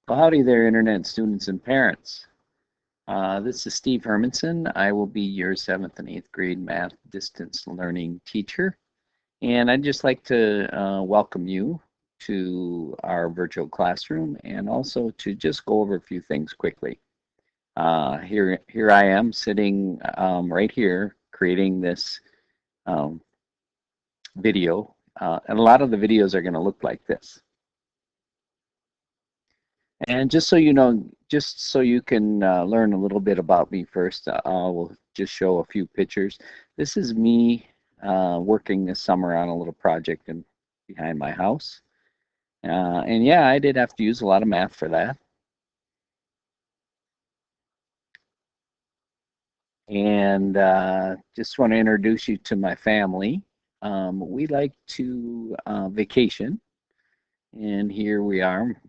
Well, howdy there, Internet students and parents. This is Steve Hermanson. I will be your 7th and 8th grade math distance learning teacher. And I'd just like to welcome you to our virtual classroom and also to just go over a few things quickly. Here I am sitting right here creating this um, video. And a lot of the videos are going to look like this. And just so you know, just so you can learn a little bit about me first, we'll just show a few pictures. This is me working this summer on a little project behind my house. And yeah, I did have to use a lot of math for that. And just want to introduce you to my family. We like to vacation. And here we are,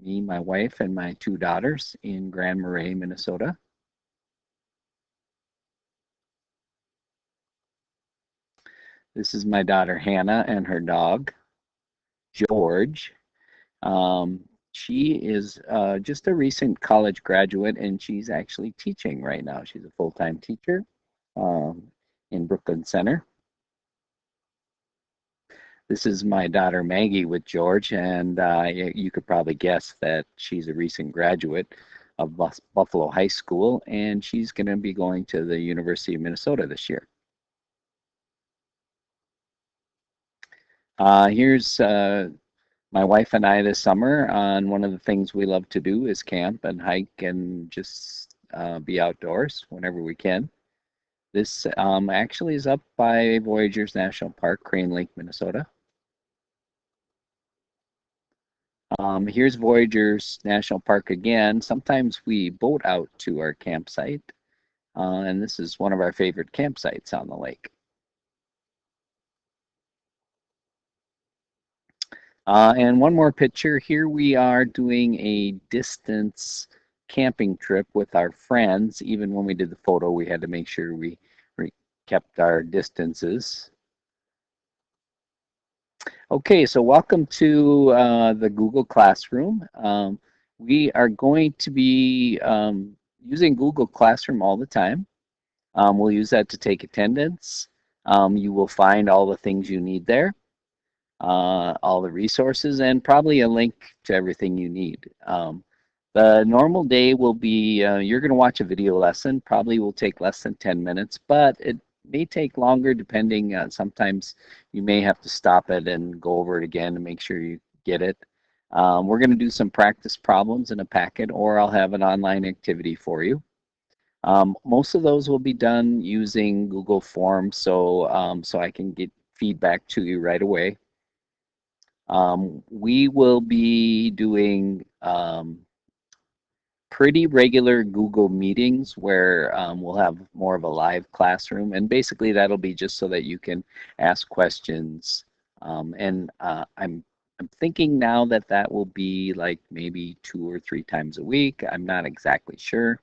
me, my wife, and my 2 daughters in Grand Marais, Minnesota. This is my daughter Hannah and her dog George. She is just a recent college graduate, and she's actually teaching right now. She's a full-time teacher um, in Brooklyn Center. This is my daughter Maggie with George, and you could probably guess that she's a recent graduate of Buffalo High School, and she's going to be going to the University of Minnesota this year. Here's my wife and I this summer, on one of the things we love to do is camp and hike and just be outdoors whenever we can. This actually is up by Voyageurs National Park, Crane Lake, Minnesota. Here's Voyageurs National Park again. Sometimes we boat out to our campsite, and this is one of our favorite campsites on the lake. And one more picture. Here we are doing a distance camping trip with our friends. Even when we did the photo, we had to make sure we kept our distances. Okay, so welcome to the Google Classroom. We are going to be using Google Classroom all the time. We'll use that to take attendance. You will find all the things you need there. All the resources, and probably a link to everything you need. The normal day will be, you're going to watch a video lesson, probably will take less than 10 minutes, but it may take longer depending. Sometimes you may have to stop it and go over it again to make sure you get it. We're going to do some practice problems in a packet, or I'll have an online activity for you. Most of those will be done using Google Forms, so I can get feedback to you right away. We will be doing pretty regular Google meetings where we'll have more of a live classroom, and basically that'll be just so that you can ask questions. I'm thinking now that that will be like maybe 2 or 3 times a week. I'm not exactly sure.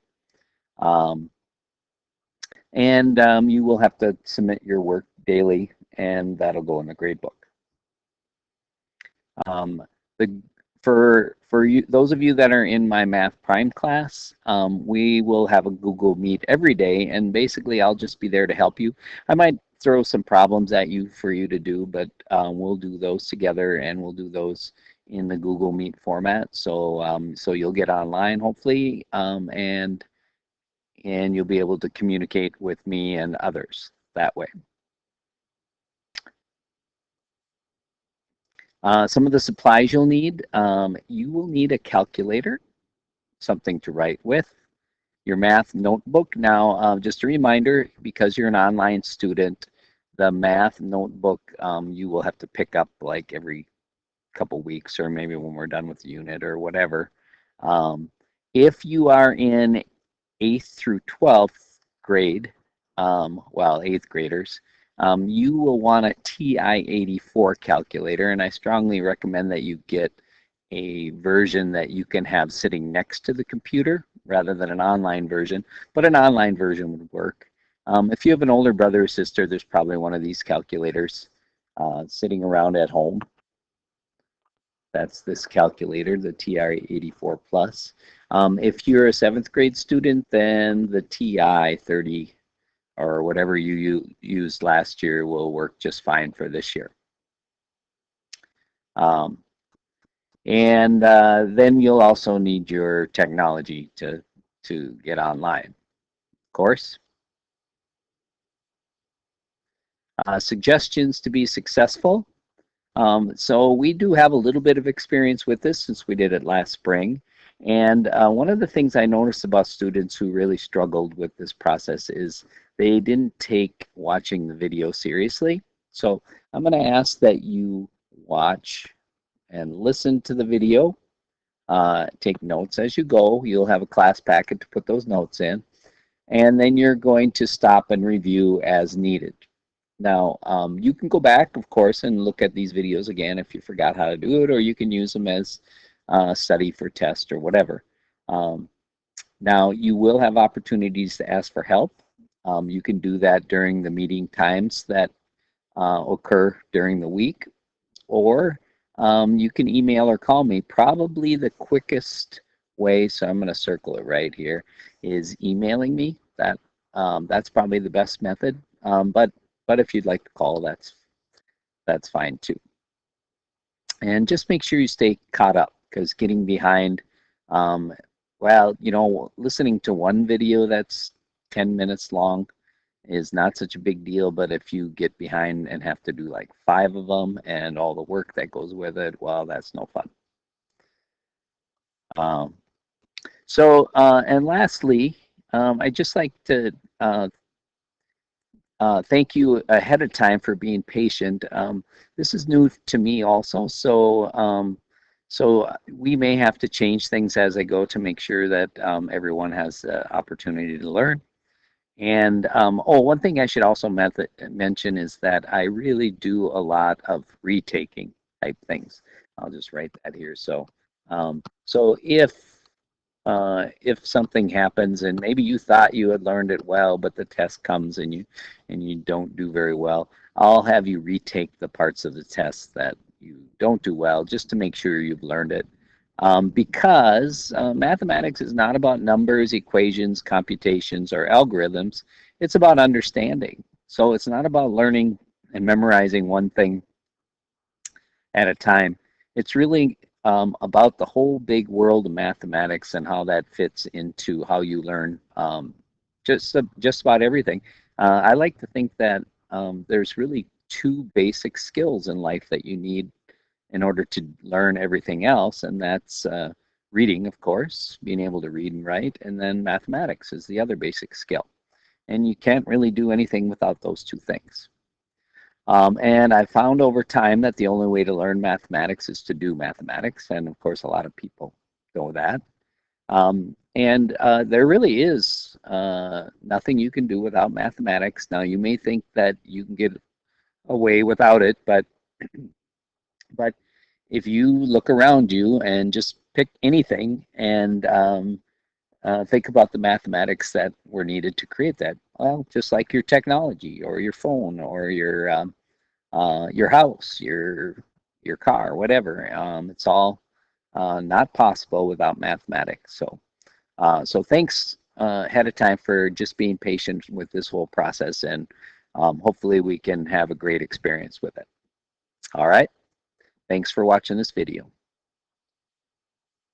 Um, and you will have to submit your work daily, and that'll go in the gradebook. Um, the for you, those of you that are in my Math Prime class, we will have a Google Meet every day, and basically I'll just be there to help you. I might throw some problems at you for you to do, but we'll do those together, and we'll do those in the Google Meet format. So you'll get online hopefully, and you'll be able to communicate with me and others that way. Some of the supplies you'll need, you will need a calculator, something to write with, your math notebook. Now, just a reminder, because you're an online student, the math notebook you will have to pick up like every couple weeks, or maybe when we're done with the unit or whatever. Um, if you are in 8th through 12th grade, well, 8th graders, you will want a TI-84 calculator, and I strongly recommend that you get a version that you can have sitting next to the computer rather than an online version, but an online version would work. If you have an older brother or sister, there's probably one of these calculators sitting around at home That's this calculator, the TI-84 Plus. If you're a 7th grade student, then the TI-30 or whatever you used last year will work just fine for this year. And then you'll also need your technology to get online, of course. Suggestions to be successful. So we do have a little bit of experience with this since we did it last spring. And one of the things I noticed about students who really struggled with this process is they didn't take watching the video seriously. So I'm going to ask that you watch and listen to the video. Take notes as you go. You'll have a class packet to put those notes in. And then you're going to stop and review as needed. Now, you can go back, of course, and look at these videos again if you forgot how to do it, or you can use them as study for test or whatever. Now, you will have opportunities to ask for help. You can do that during the meeting times that occur during the week, or you can email or call me. Probably the quickest way, so I'm going to circle it right here, is emailing me. That's probably the best method. But if you'd like to call, that's fine too. And just make sure you stay caught up, because getting behind, well, you know, listening to one video that's 10 minutes long is not such a big deal, but if you get behind and have to do like 5 of them and all the work that goes with it, well, that's no fun. And lastly, I'd just like to thank you ahead of time for being patient. This is new to me also, so we may have to change things as I go to make sure that everyone has the opportunity to learn. And one thing I should also mention is that I really do a lot of retaking type things. I'll just write that here. So if something happens and maybe you thought you had learned it well, but the test comes and you don't do very well, I'll have you retake the parts of the test that you don't do well just to make sure you've learned it. Because mathematics is not about numbers, equations, computations, or algorithms. It's about understanding. So it's not about learning and memorizing one thing at a time. It's really about the whole big world of mathematics and how that fits into how you learn just about everything. I like to think that there's really 2 basic skills in life that you need in order to learn everything else, and that's reading, of course, being able to read and write, and then mathematics is the other basic skill. And you can't really do anything without those 2 things. And I found over time that the only way to learn mathematics is to do mathematics, and of course a lot of people know that. There really is nothing you can do without mathematics. Now you may think that you can get away without it, but if you look around you and just pick anything and think about the mathematics that were needed to create that, well, just like your technology or your phone or your house, your car, whatever, it's all not possible without mathematics. So thanks ahead of time for just being patient with this whole process, and hopefully we can have a great experience with it. All right. Thanks for watching this video.